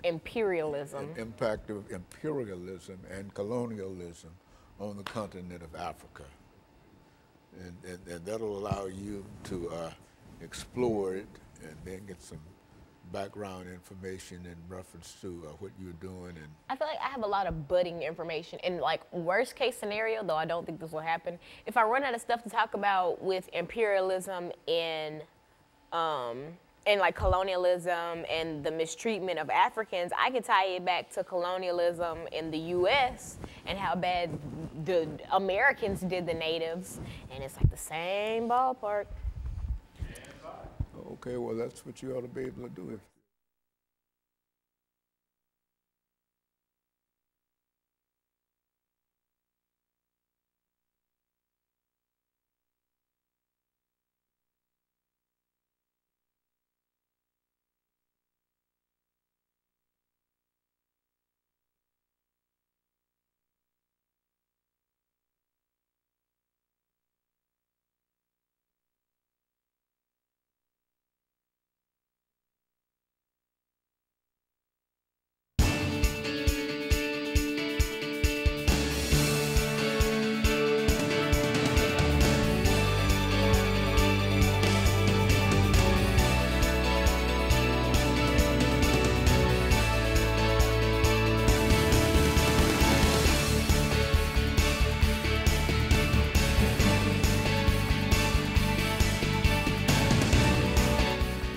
imperialism. Impact of imperialism and colonialism on the continent of Africa. And that'll allow you to explore it and then get some background information in reference to what you're doing. And I feel like I have a lot of budding information. And like worst case scenario, though I don't think this will happen, if I run out of stuff to talk about with imperialism and like colonialism and the mistreatment of Africans, I could tie it back to colonialism in the U.S. and how bad the Americans did the natives, and it's like the same ballpark. okay, well, that's what you ought to be able to do.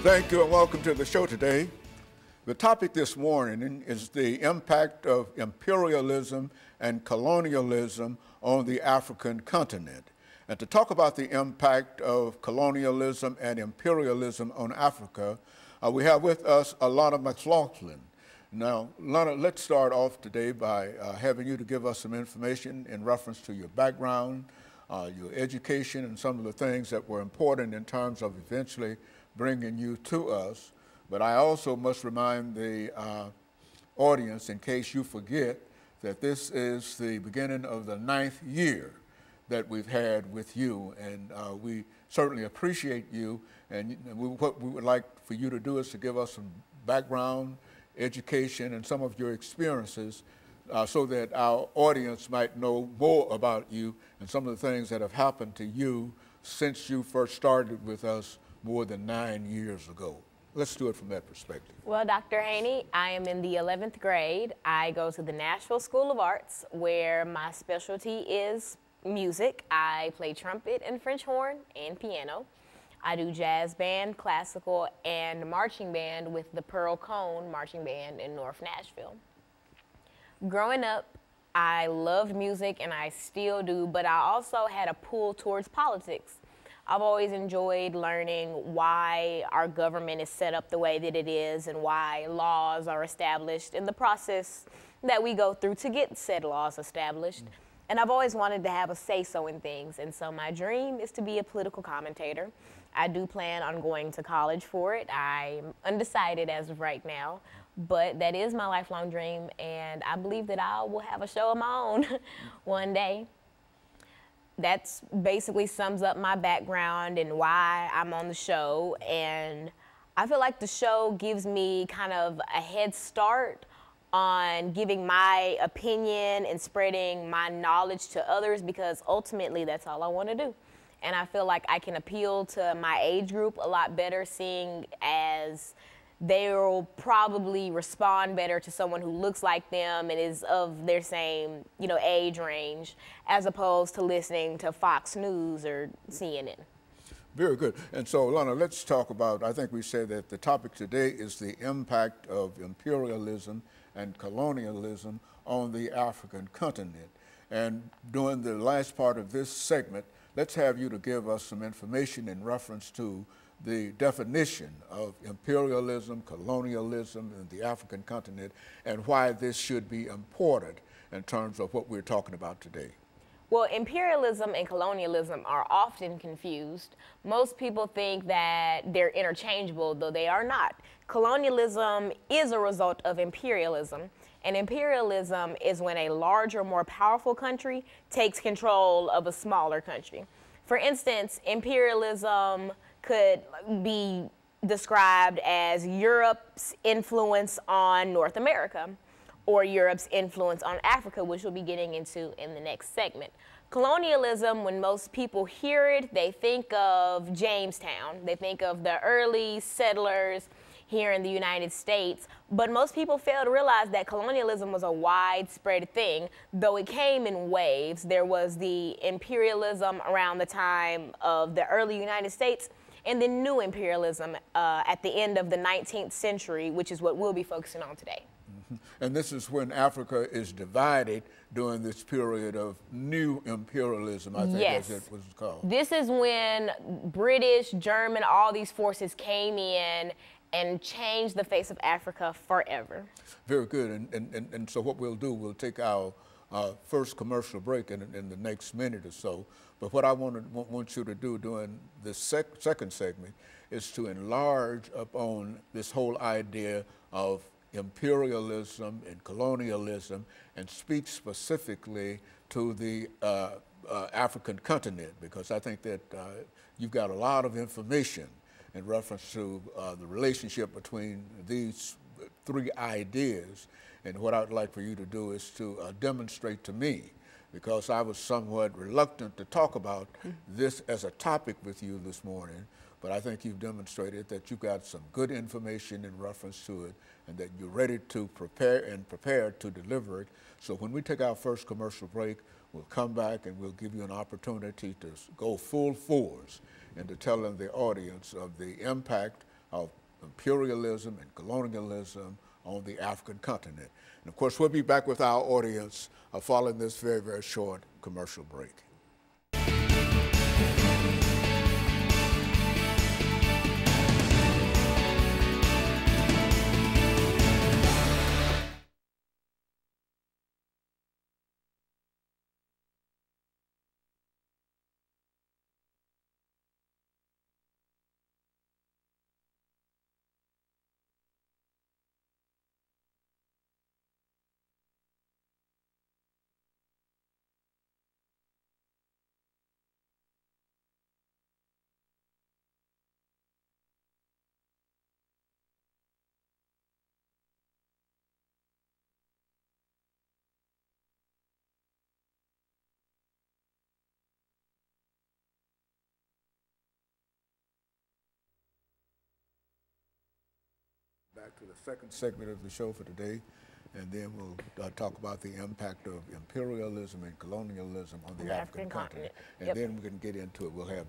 Thank you and welcome to the show today. The topic this morning is the impact of imperialism and colonialism on the African continent. And to talk about the impact of colonialism and imperialism on Africa, we have with us Alana McLaughlin. Now, Alana, let's start off today by having you to give us some information in reference to your background, your education, and some of the things that were important in terms of eventually bringing you to us. But I also must remind the audience, in case you forget, that this is the beginning of the 9th year that we've had with you, and we certainly appreciate you. And what we would like for you to do is to give us some background, education, and some of your experiences so that our audience might know more about you and some of the things that have happened to you since you first started with us more than 9 years ago. Let's do it from that perspective. Well, Dr. Haney, I am in the 11th grade. I go to the Nashville School of Arts, where my specialty is music. I play trumpet and French horn and piano. I do jazz band, classical, and marching band with the Pearl Cone Marching Band in North Nashville. Growing up, I loved music, and I still do, but I also had a pull towards politics. I've always enjoyed learning why our government is set up the way that it is and why laws are established in the process that we go through to get said laws established. And I've always wanted to have a say-so in things, and so my dream is to be a political commentator. I do plan on going to college for it. I'm undecided as of right now, but that is my lifelong dream, and I believe that I will have a show of my own one day. That's basically sums up my background and why I'm on the show. And I feel like the show gives me kind of a head start on giving my opinion and spreading my knowledge to others, because ultimately that's all I want to do. And I feel like I can appeal to my age group a lot better, seeing as they'll probably respond better to someone who looks like them and is of their same, age range, as opposed to listening to Fox News or CNN. Very good. And so, Alana, let's talk about, I think we said that the topic today is the impact of imperialism and colonialism on the African continent. And during the last part of this segment, let's have you to give us some information in reference to the definition of imperialism, colonialism in the African continent, and why this should be important in terms of what we're talking about today. Well, imperialism and colonialism are often confused. Most people think that they're interchangeable, though they are not. Colonialism is a result of imperialism, and imperialism is when a larger, more powerful country takes control of a smaller country. For instance, imperialism could be described as Europe's influence on North America, or Europe's influence on Africa, which we'll be getting into in the next segment. Colonialism, when most people hear it, they think of Jamestown. They think of the early settlers here in the United States, but most people fail to realize that colonialism was a widespread thing, though it came in waves. There was the imperialism around the time of the early United States, and then new imperialism at the end of the 19th century, which is what we'll be focusing on today. And this is when Africa is divided during this period of new imperialism, I think as it was called. This is when British, German, all these forces came in and changed the face of Africa forever. Very good. And so what we'll do, we'll take our first commercial break in the next minute or so. But what I want you to do during the second segment is to enlarge upon this whole idea of imperialism and colonialism, and speak specifically to the African continent, because I think that you've got a lot of information in reference to the relationship between these three ideas. And what I'd like for you to do is to demonstrate to me, because I was somewhat reluctant to talk about this as a topic with you this morning, but I think you've demonstrated that you've got some good information in reference to it, and that you're ready to prepare and prepared to deliver it. So when we take our first commercial break, we'll come back and we'll give you an opportunity to go full force into telling the audience of the impact of imperialism and colonialism on the African continent. And of course, we'll be back with our audience following this very, very short commercial break. Back to the second segment of the show for today, and then we'll talk about the impact of imperialism and colonialism on the African continent. And then we can get into it. We'll have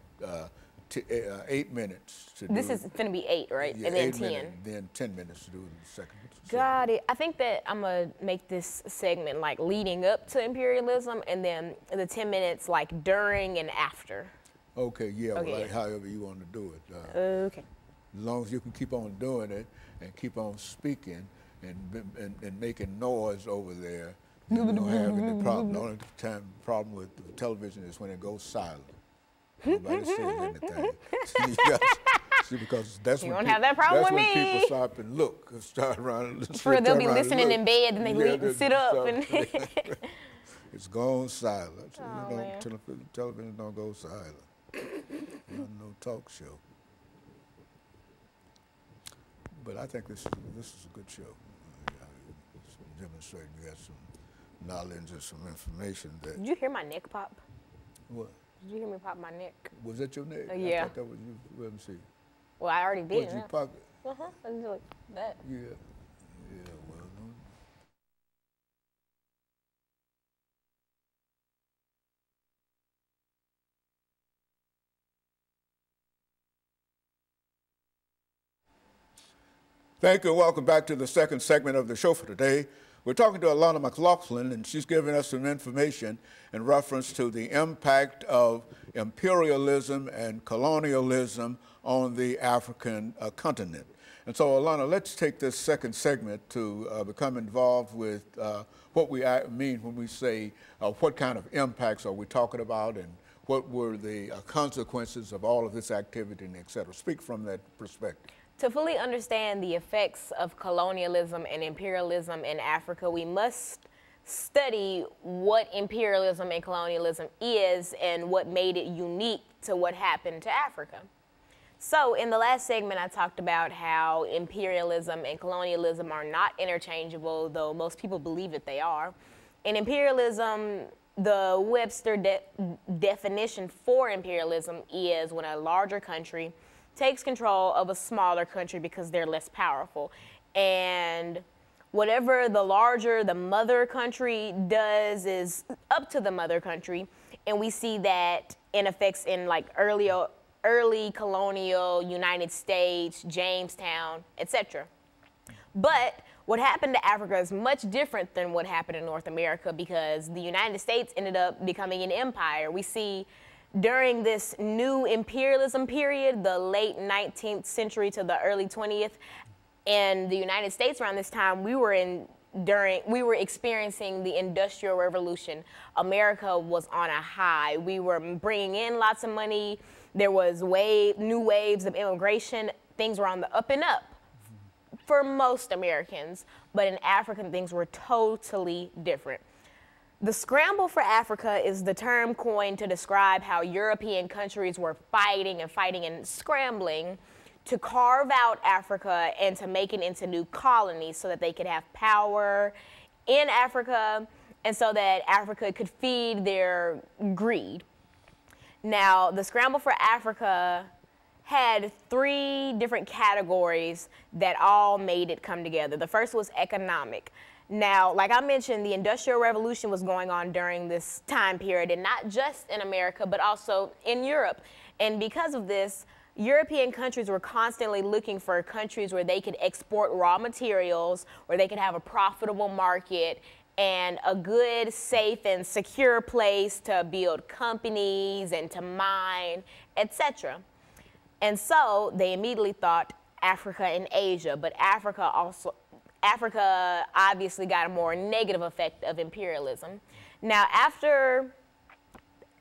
8 minutes to do. This is going to be 8, right? Yeah, and then 10. Minutes, then 10 minutes to do the second. Got it. I think that I'm going to make this segment like leading up to imperialism, and then the 10 minutes like during and after. Okay, yeah, okay. Well, however you want to do it. Okay. As long as you can keep on doing it and keep on speaking and making noise over there, you don't have any problem. The only problem with the television is when it goes silent. Nobody says anything. See, because that's you when don't have that problem with me. People stop and look, start around. They'll be listening in bed, and they sit up. And it's gone silent. So oh, television don't go silent. No talk show. But I think this is a good show. It's demonstrating you got some knowledge and some information that. Did you hear my neck pop? What? Did you hear me pop my neck? Was that your neck? Yeah. I thought that was you. Let me see. Well, I already did. Did you pop it? I did like that. Yeah. Yeah. Well. Thank you and welcome back to the second segment of the show for today. We're talking to Alana McLaughlin, and she's giving us some information in reference to the impact of imperialism and colonialism on the African continent. And so, Alana, let's take this second segment to become involved with what we mean when we say what kind of impacts are we talking about, and what were the consequences of all of this activity, and et cetera. Speak from that perspective. To fully understand the effects of colonialism and imperialism in Africa, we must study what imperialism and colonialism is and what made it unique to what happened to Africa. So in the last segment, I talked about how imperialism and colonialism are not interchangeable, though most people believe that they are. In imperialism, the Webster definition for imperialism is when a larger country takes control of a smaller country because they're less powerful. And whatever the larger, the mother country does is up to the mother country. And we see that in effects in like early colonial United States, Jamestown, etc. But what happened to Africa is much different than what happened in North America, because the United States ended up becoming an empire. We see during this new imperialism period, the late 19th century to the early 20th, in the United States around this time, we were experiencing the Industrial Revolution. America was on a high. We were bringing in lots of money. There was new waves of immigration. Things were on the up and up for most Americans, but in Africa, things were totally different. The scramble for Africa is the term coined to describe how European countries were fighting and scrambling to carve out Africa and to make it into new colonies so that they could have power in Africa and so that Africa could feed their greed. Now, the scramble for Africa had three different categories that all made it come together. The first was economic. Now, like I mentioned, the Industrial Revolution was going on during this time period, and not just in America, but also in Europe. And because of this, European countries were constantly looking for countries where they could export raw materials, where they could have a profitable market, and a good, safe, and secure place to build companies and to mine, etc. And so they immediately thought Africa and Asia, but Africa obviously got a more negative effect of imperialism. Now, after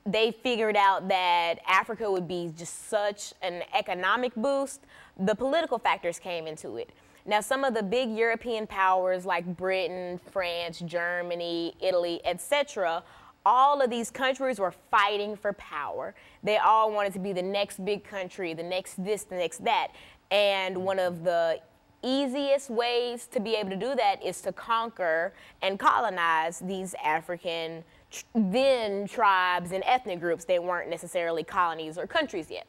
they figured out that Africa would be just such an economic boost, the political factors came into it. Now, some of the big European powers like Britain, France, Germany, Italy, etc., all of these countries were fighting for power. They all wanted to be the next big country, the next this, the next that. And one of the easiest ways to be able to do that is to conquer and colonize these African then tribes and ethnic groups. They weren't necessarily colonies or countries yet.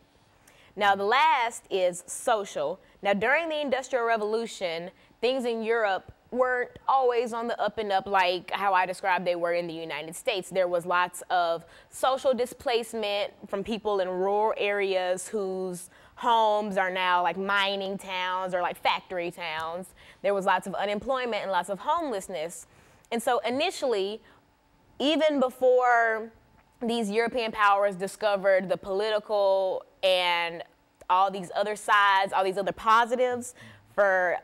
Now, the last is social. Now, during the Industrial Revolution, things in Europe weren't always on the up and up like how I described they were in the United States. There was lots of social displacement from people in rural areas whose homes are now like mining towns or like factory towns. There was lots of unemployment and lots of homelessness. And so initially, even before these European powers discovered the political and all these other sides, all these other positives for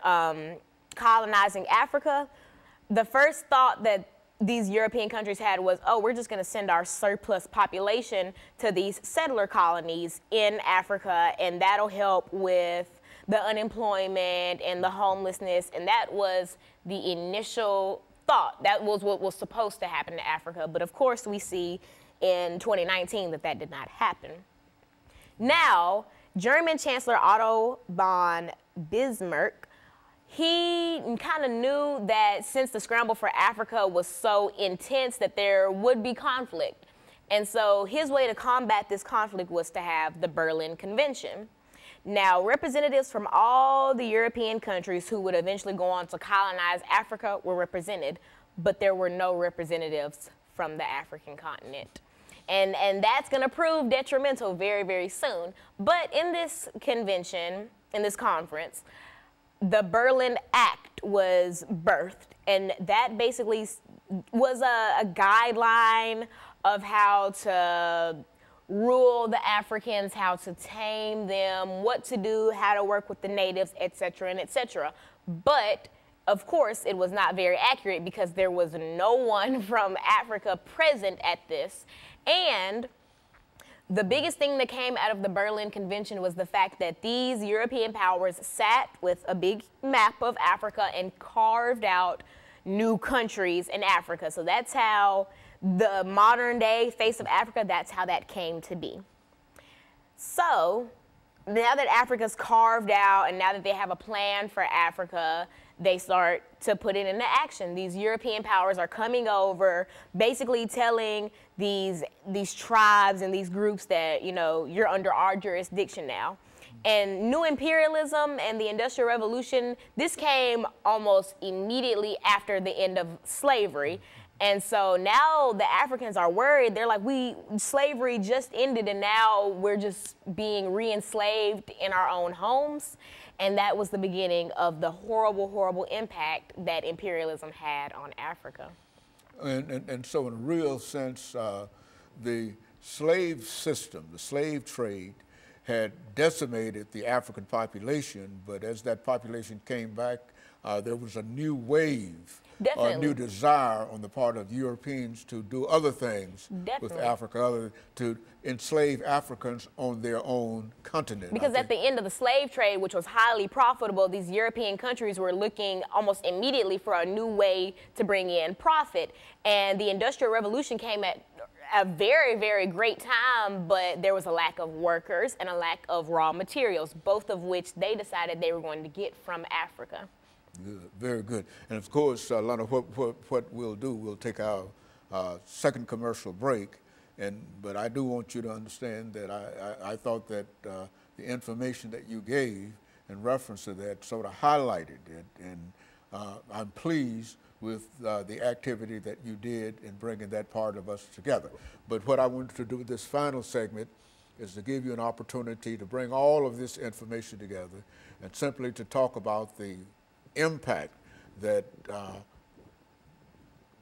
colonizing Africa, the first thought that these European countries had was, oh, we're just going to send our surplus population to these settler colonies in Africa, and that'll help with the unemployment and the homelessness. And that was the initial thought. That was what was supposed to happen to Africa. But of course, we see in 2019 that that did not happen. Now, German Chancellor Otto von Bismarck, he kind of knew that since the scramble for Africa was so intense that there would be conflict. And so his way to combat this conflict was to have the Berlin Convention. Now, representatives from all the European countries who would eventually go on to colonize Africa were represented, but there were no representatives from the African continent. And that's going to prove detrimental very, very soon. But in this convention, in this conference, the Berlin Act was birthed, and that basically was a guideline of how to rule the Africans, how to tame them, what to do, how to work with the natives, etc., and etc. But of course, it was not very accurate because there was no one from Africa present at this. And the biggest thing that came out of the Berlin Convention was the fact that these European powers sat with a big map of Africa and carved out new countries in Africa. So that's how the modern day face of Africa, that's how that came to be. So now that Africa's carved out and now that they have a plan for Africa, they start to put it into action. These European powers are coming over, basically telling these tribes and these groups that, you know, you're under our jurisdiction now. And new imperialism and the Industrial Revolution, this came almost immediately after the end of slavery. And so now the Africans are worried. They're like, slavery just ended and now we're just being re-enslaved in our own homes. And that was the beginning of the horrible, horrible impact that imperialism had on Africa. And so in a real sense, the slave system, the slave trade, had decimated the African population, but as that population came back, there was a new wave, a new desire on the part of Europeans to do other things with Africa, to enslave Africans on their own continent. Because at the end of the slave trade, which was highly profitable, these European countries were looking almost immediately for a new way to bring in profit. And the Industrial Revolution came at a very, very great time, but there was a lack of workers and a lack of raw materials, both of which they decided they were going to get from Africa. Good, very good. And of course, Alana, what we'll do, we'll take our second commercial break, but I do want you to understand that I thought that the information that you gave in reference to that sort of highlighted it, and I'm pleased with the activity that you did in bringing that part of us together. But what I wanted to do with this final segment is to give you an opportunity to bring all of this information together and simply to talk about the impact that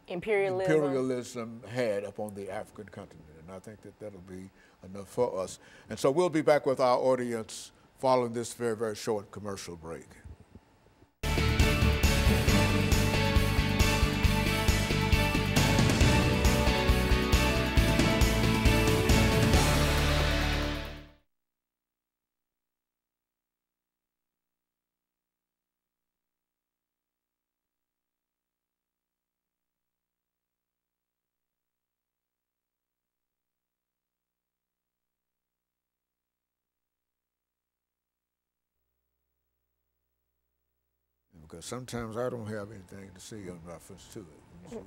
imperialism had upon the African continent. And I think that that'll be enough for us. And so we'll be back with our audience following this very, very short commercial break. Because sometimes I don't have anything to say in reference to it. So,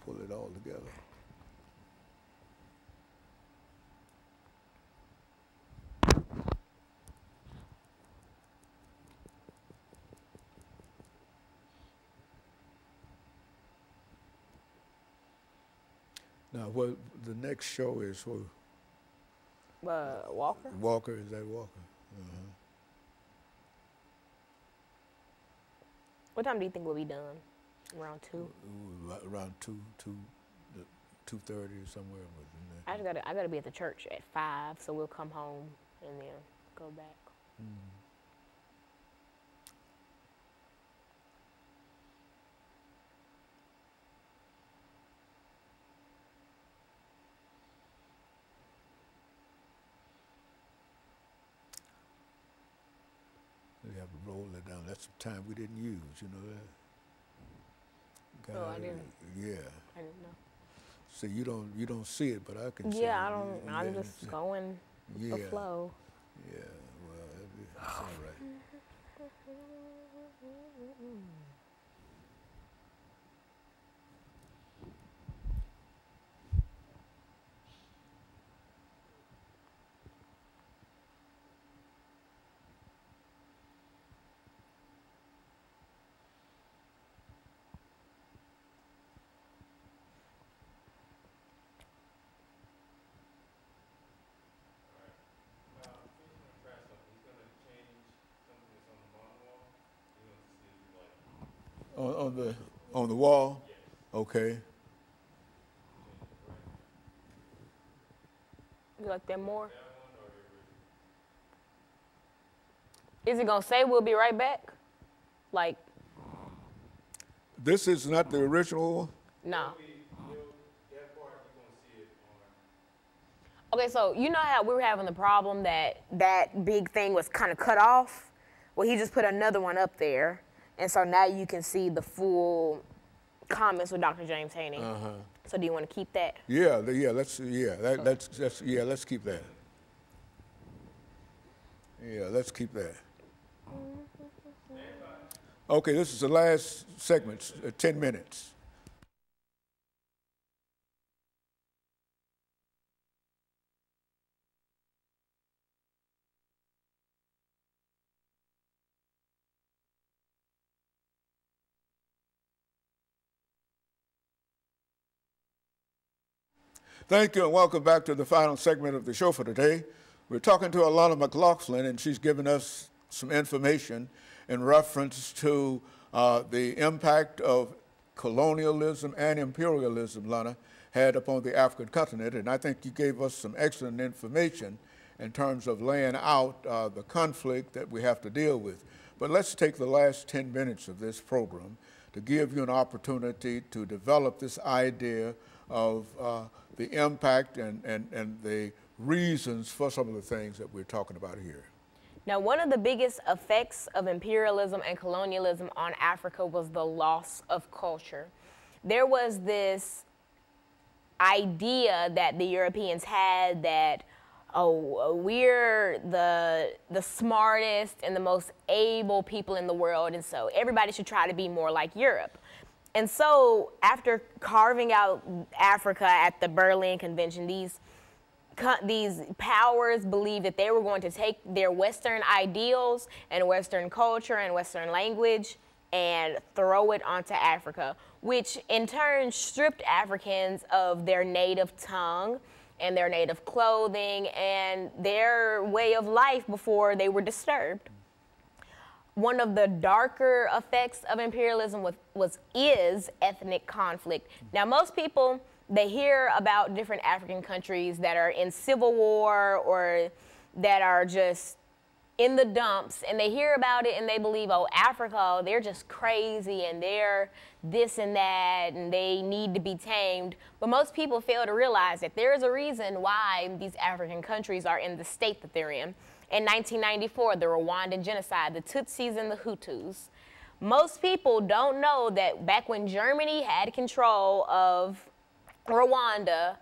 pull it all together. Now, what the next show is? Who? Walker. Walker, is that Walker? What time do you think we'll be done? Around 2? Around 2:30 or somewhere. I gotta be at the church at 5, so we'll come home and then go back. We have to roll that down. That's some time we didn't use, you know that. Oh, I didn't. Yeah. I didn't know. So you don't see it, but I can see it. Yeah, I don't. I'm just going with the flow. Yeah. Well, that's all right. On the wall? Yes. Okay. You like that more? Is it gonna say we'll be right back? Like. This is not the original? No. Okay, so you know how we were having the problem that that big thing was kind of cut off? Well, he just put another one up there. And so now you can see the full comments with Dr. James Haney. So do you want to keep that? Yeah, let's keep that. Yeah, let's keep that. Okay, this is the last segment, 10 minutes. Thank you and welcome back to the final segment of the show for today. We're talking to Alana McLaughlin, and she's given us some information in reference to the impact of colonialism and imperialism, Lana, had upon the African continent. And I think you gave us some excellent information in terms of laying out the conflict that we have to deal with. But let's take the last 10 minutes of this program to give you an opportunity to develop this idea of the impact and the reasons for some of the things that we're talking about here. Now, one of the biggest effects of imperialism and colonialism on Africa was the loss of culture. There was this idea that the Europeans had that, oh, we're the smartest and the most able people in the world, and so everybody should try to be more like Europe. And so after carving out Africa at the Berlin Convention, these powers believed that they were going to take their Western ideals and Western culture and Western language and throw it onto Africa, which in turn stripped Africans of their native tongue and their native clothing and their way of life before they were disturbed. One of the darker effects of imperialism is ethnic conflict. Now, most people, they hear about different African countries that are in civil war or that are just in the dumps, and they hear about it and they believe, oh, Africa, they're just crazy and they're this and that and they need to be tamed. But most people fail to realize that there is a reason why these African countries are in the state that they're in. In 1994, the Rwandan genocide, the Tutsis and the Hutus. Most people don't know that back when Germany had control of Rwanda,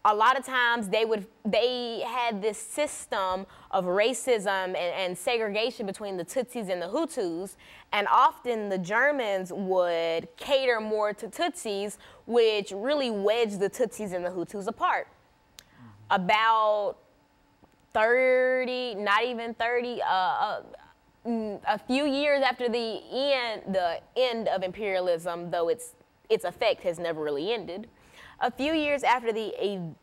a lot of times they had this system of racism and segregation between the Tutsis and the Hutus, and often the Germans would cater more to Tutsis, which really wedged the Tutsis and the Hutus apart. About 30, not even 30, a few years after the end of imperialism, though its effect has never really ended. A few years after the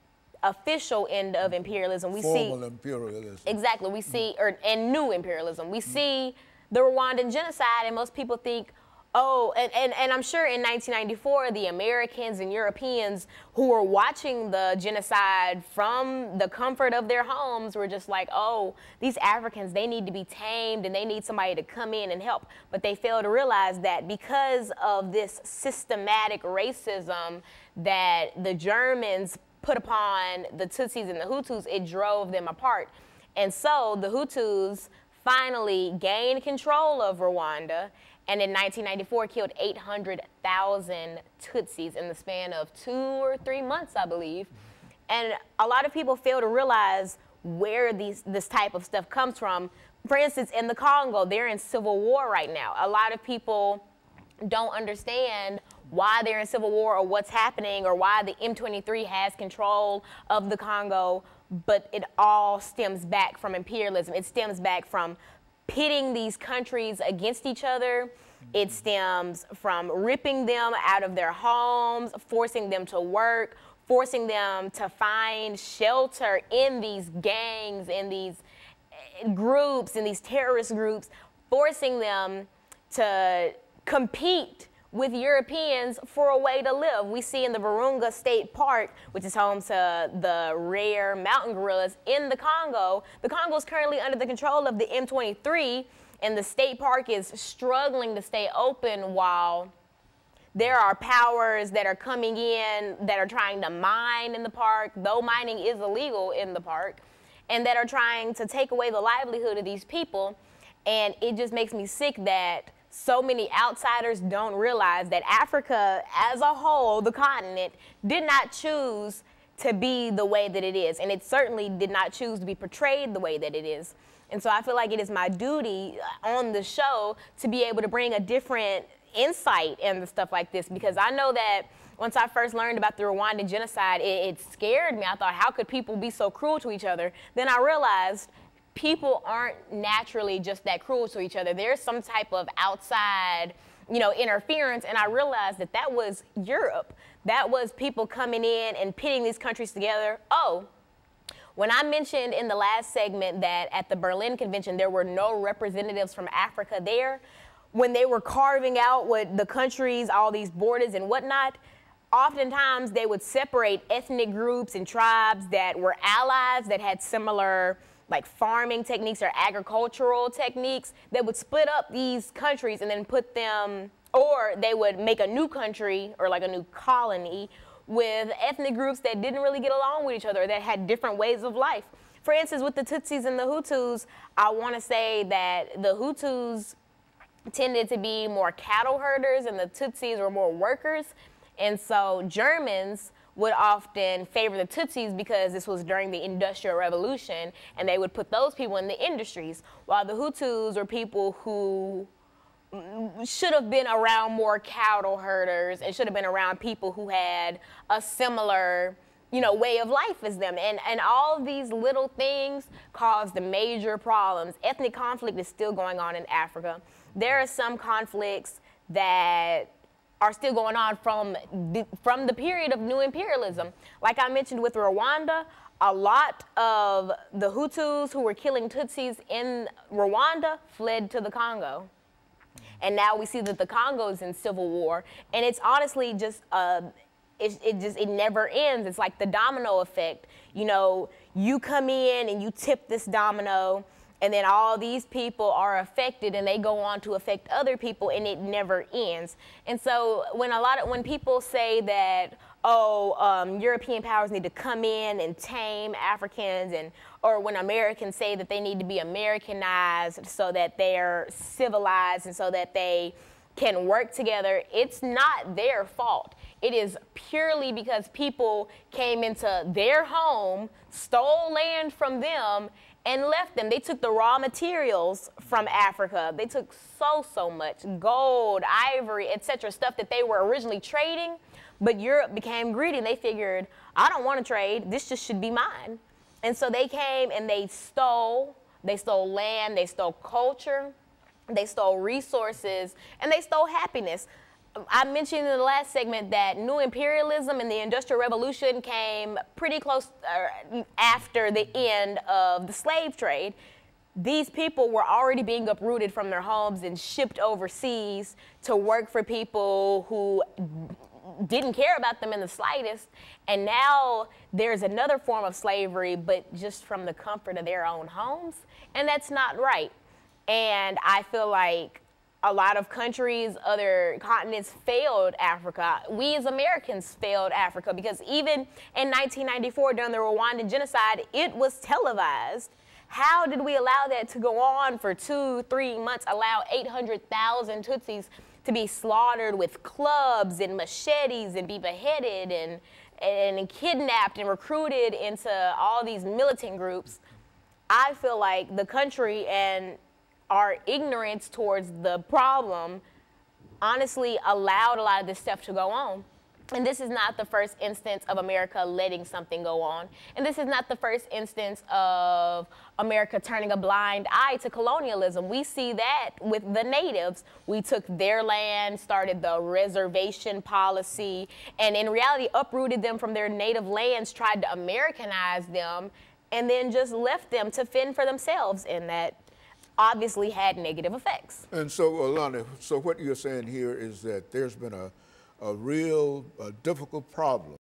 official end of imperialism, we see formal imperialism. Exactly, we see and new imperialism. We see the Rwandan genocide, and most people think, oh, and I'm sure in 1994, the Americans and Europeans who were watching the genocide from the comfort of their homes were just like, oh, these Africans, they need to be tamed and they need somebody to come in and help. But they fail to realize that because of this systematic racism that the Germans put upon the Tutsis and the Hutus, it drove them apart. And so the Hutus finally gained control of Rwanda, and in 1994 killed 800,000 Tutsis in the span of 2 or 3 months, I believe. And a lot of people fail to realize where this type of stuff comes from. For instance, in the Congo, they're in civil war right now. A lot of people don't understand why they're in civil war or what's happening or why the M23 has control of the Congo, but it all stems back from imperialism. It stems back from pitting these countries against each other. It stems from ripping them out of their homes, forcing them to work, forcing them to find shelter in these gangs, in these groups, in these terrorist groups, forcing them to compete with Europeans for a way to live. We see in the Virunga State Park, which is home to the rare mountain gorillas in the Congo is currently under the control of the M23, and the state park is struggling to stay open while there are powers that are coming in that are trying to mine in the park, though mining is illegal in the park, and that are trying to take away the livelihood of these people. And it just makes me sick that so many outsiders don't realize that Africa as a whole, the continent, did not choose to be the way that it is. And it certainly did not choose to be portrayed the way that it is. And so I feel like it is my duty on the show to be able to bring a different insight into stuff like this, because I know that once I first learned about the Rwandan genocide, it scared me. I thought, how could people be so cruel to each other? Then I realized people aren't naturally just that cruel to each other. There's some type of outside, interference, and I realized that that was Europe. That was people coming in and pitting these countries together. Oh, when I mentioned in the last segment that at the Berlin Convention there were no representatives from Africa there, when they were carving out what the countries, all these borders and whatnot, oftentimes they would separate ethnic groups and tribes that were allies, that had similar like farming techniques or agricultural techniques. They would split up these countries and then put them, or they would make a new country or like a new colony with ethnic groups that didn't really get along with each other, that had different ways of life. For instance, with the Tutsis and the Hutus, I want to say that the Hutus tended to be more cattle herders and the Tutsis were more workers. And so Germans would often favor the Tutsis because this was during the Industrial Revolution, and they would put those people in the industries, while the Hutus were people who should have been around more cattle herders and should have been around people who had a similar way of life as them. And all these little things caused major problems. Ethnic conflict is still going on in Africa. There are some conflicts that are still going on from the period of new imperialism. Like I mentioned with Rwanda, a lot of the Hutus who were killing Tutsis in Rwanda fled to the Congo. And now we see that the Congo is in civil war. And it's honestly just, it never ends. It's like the domino effect. You come in and you tip this domino, and then all these people are affected and they go on to affect other people, and it never ends. And so when people say that, European powers need to come in and tame Africans, or when Americans say that they need to be Americanized so that they're civilized and so that they can work together, it's not their fault. It is purely because people came into their home, stole land from them, and left them. They took the raw materials from Africa. They took so much gold, ivory, etc., stuff that they were originally trading, but Europe became greedy and they figured, I don't want to trade, this just should be mine. And so they came and they stole land, they stole culture, they stole resources, and they stole happiness. I mentioned in the last segment that new imperialism and the Industrial Revolution came pretty close after the end of the slave trade. These people were already being uprooted from their homes and shipped overseas to work for people who didn't care about them in the slightest. And now there's another form of slavery, but just from the comfort of their own homes. And that's not right. And I feel like a lot of countries, other continents failed Africa. We as Americans failed Africa, because even in 1994 during the Rwandan genocide, it was televised. How did we allow that to go on for 2-3 months, allow 800,000 Tutsis to be slaughtered with clubs and machetes and be beheaded and kidnapped and recruited into all these militant groups? I feel like the country and our ignorance towards the problem honestly allowed a lot of this stuff to go on. And this is not the first instance of America letting something go on. And this is not the first instance of America turning a blind eye to colonialism. We see that with the natives. We took their land, started the reservation policy, and in reality uprooted them from their native lands, tried to Americanize them, and then just left them to fend for themselves, and that obviously had negative effects. And so, Alana, so what you're saying here is that there's been a real difficult problem